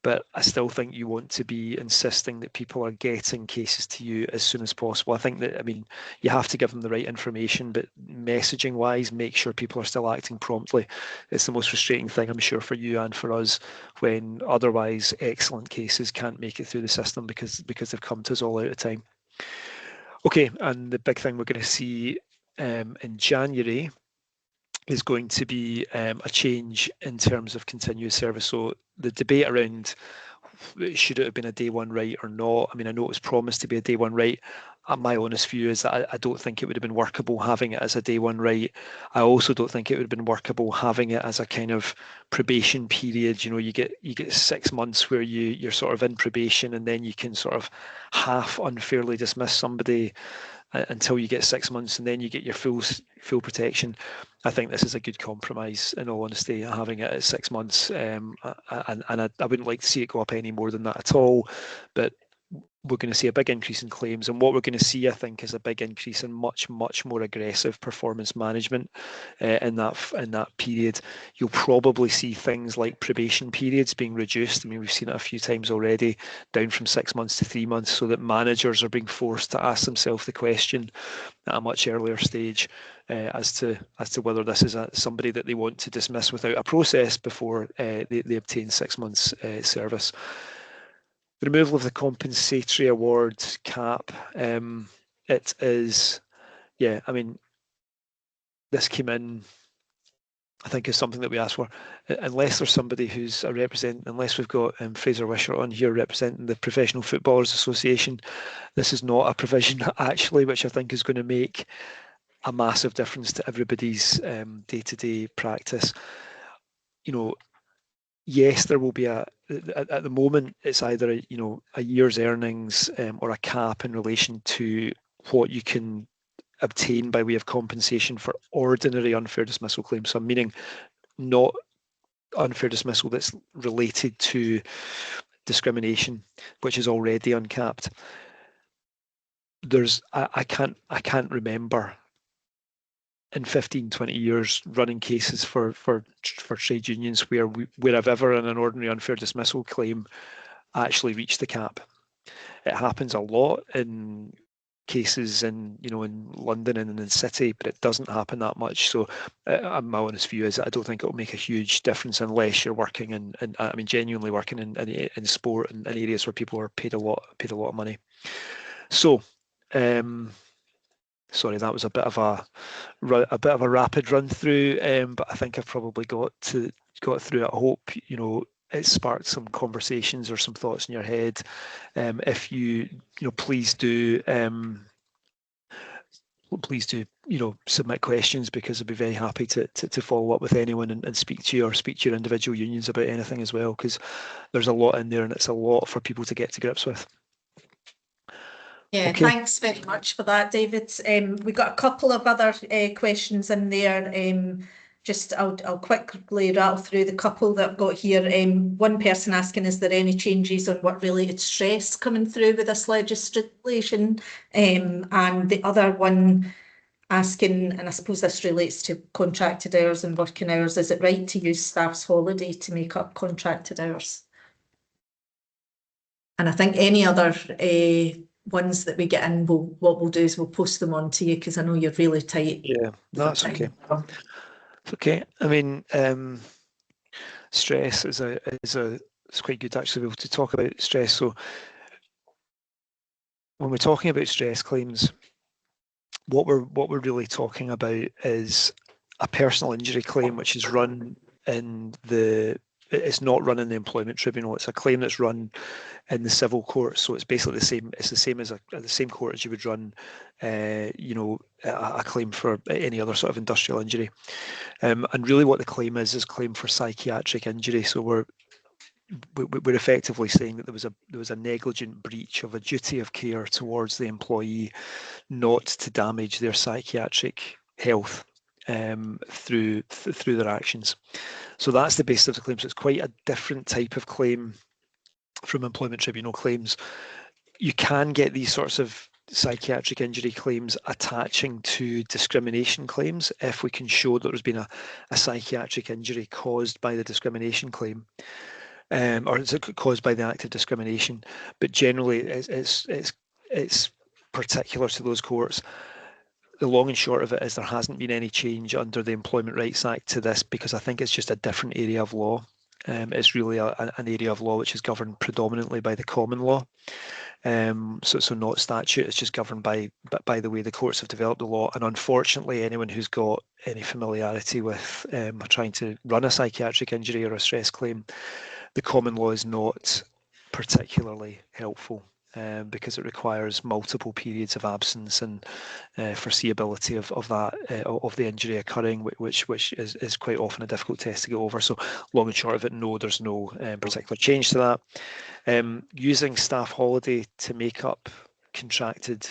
S2: But I still think you want to be insisting that people are getting cases to you as soon as possible. I think that, you have to give them the right information, but messaging wise, make sure people are still acting promptly. It's the most frustrating thing, I'm sure, for you and for us when otherwise excellent cases can't make it through the system because they've come to us all out of time. Okay, and the big thing we're going to see in January is going to be a change in terms of continuous service. So the debate around should it have been a day one right or not, I know it was promised to be a day one right. My honest view is that I don't think it would have been workable having it as a day one right. I also don't think it would have been workable having it as a kind of probation period. You get 6 months where you're sort of in probation and then you can sort of half unfairly dismiss somebody until you get 6 months and then you get your full protection. I think this is a good compromise, in all honesty, having it at 6 months, and I wouldn't like to see it go up any more than that at all, but we're going to see a big increase in claims, and what we're going to see, I think, is a big increase in much more aggressive performance management in that period. You'll probably see things like probation periods being reduced. We've seen it a few times already, down from 6 months to 3 months, so that managers are being forced to ask themselves the question at a much earlier stage as to whether this is somebody that they want to dismiss without a process before they obtain 6 months service. The removal of the compensatory award cap, it is, this came in, I think, is something that we asked for. Unless there's somebody who's unless we've got Fraser Wishart on here representing the Professional Footballers Association, this is not a provision actually, which I think is going to make a massive difference to everybody's day-to-day practice. Yes, there will be at the moment, it's either a year's earnings or a cap in relation to what you can obtain by way of compensation for ordinary unfair dismissal claims. So I'm meaning not unfair dismissal that's related to discrimination, which is already uncapped. I can't remember in 15, 20 years running cases for trade unions where I've ever in an ordinary unfair dismissal claim actually reached the cap. It happens a lot in cases in London and in the city, but it doesn't happen that much. So my honest view is that I don't think it will make a huge difference unless you're working in genuinely working in sport and in areas where people are paid a lot of money. So sorry, that was a bit of a rapid run through, but I think I've probably got through it. I hope it sparked some conversations or some thoughts in your head. If you please do submit questions, because I'd be very happy to follow up with anyone and speak to you or speak to your individual unions about anything as well, because there's a lot in there and it's a lot for people to get to grips with.
S1: Yeah, okay. Thanks very much for that, David. We've got a couple of other questions in there. I'll quickly rattle through the couple that I've got here. One person asking, is there any changes on work-related stress coming through with this legislation? And the other one asking, and I suppose this relates to contracted hours and working hours, is it right to use staff's holiday to make up contracted hours? And I think any other ones that we get in, what we'll do is we'll post them on to you, because I know you're really tight.
S2: Yeah, no, that's okay. It's okay. I mean, stress it's quite good actually to be able to talk about stress. So when we're talking about stress claims, what we're really talking about is a personal injury claim which is run in the it's not run in the employment tribunal. It's a claim that's run in the civil court. So it's basically the same. It's the same as the same court as you would run, you know, a claim for any other sort of industrial injury. And really, what the claim is claim for psychiatric injury. So we're effectively saying that there was a negligent breach of a duty of care towards the employee, not to damage their psychiatric health through their actions. So that's the basis of the claim. So it's quite a different type of claim from employment tribunal claims. You can get these sorts of psychiatric injury claims attaching to discrimination claims if we can show that there's been a psychiatric injury caused by the discrimination claim, or is it caused by the act of discrimination. But generally, it's particular to those courts. The long and short of it is there hasn't been any change under the Employment Rights Act to this, because I think it's just a different area of law. It's really an area of law which is governed predominantly by the common law. So not statute, it's just governed by the way the courts have developed the law. And unfortunately, anyone who's got any familiarity with trying to run a psychiatric injury or a stress claim, the common law is not particularly helpful. Because it requires multiple periods of absence and foreseeability of the injury occurring, which is quite often a difficult test to get over. So long and short of it, no, there's no particular change to that. Using staff holiday to make up contracted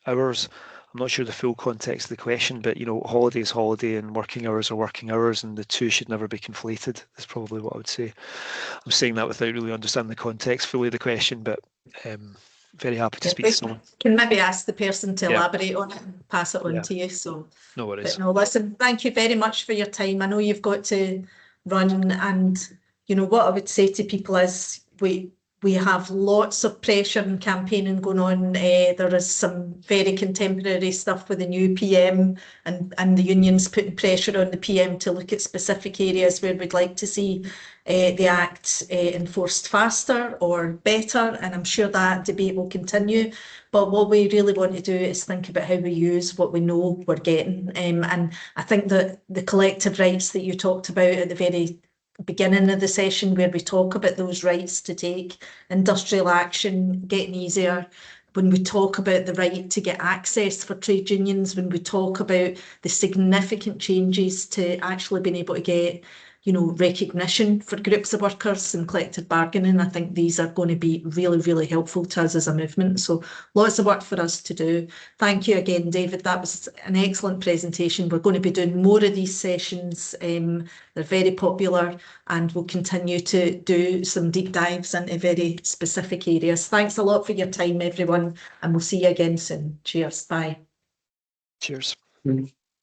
S2: hours. I'm not sure the full context of the question, but you know, holiday is holiday and working hours are working hours, and the two should never be conflated. That's probably what I would say. I'm saying that without really understanding the context fully of the question, but very happy to speak to someone.
S1: Can maybe ask the person to elaborate on it and pass it on to you. So
S2: no worries.
S1: But no, listen, thank you very much for your time. I know you've got to run, and you know what I would say to people is we have lots of pressure and campaigning going on. There is some very contemporary stuff with the new PM, and the unions putting pressure on the PM to look at specific areas where we'd like to see the Act enforced faster or better, and I'm sure that debate will continue. But what we really want to do is think about how we use what we know we're getting. And I think that the collective rights that you talked about at the very beginning of the session, where we talk about those rights to take industrial action getting easier, when we talk about the right to get access for trade unions, when we talk about the significant changes to actually being able to get, you know, recognition for groups of workers and collective bargaining, I think these are going to be really, really helpful to us as a movement. So lots of work for us to do. Thank you again, David. That was an excellent presentation. We're going to be doing more of these sessions. They're very popular, and we'll continue to do some deep dives into very specific areas. Thanks a lot for your time, everyone, and we'll see you again soon. Cheers. Bye.
S2: Cheers.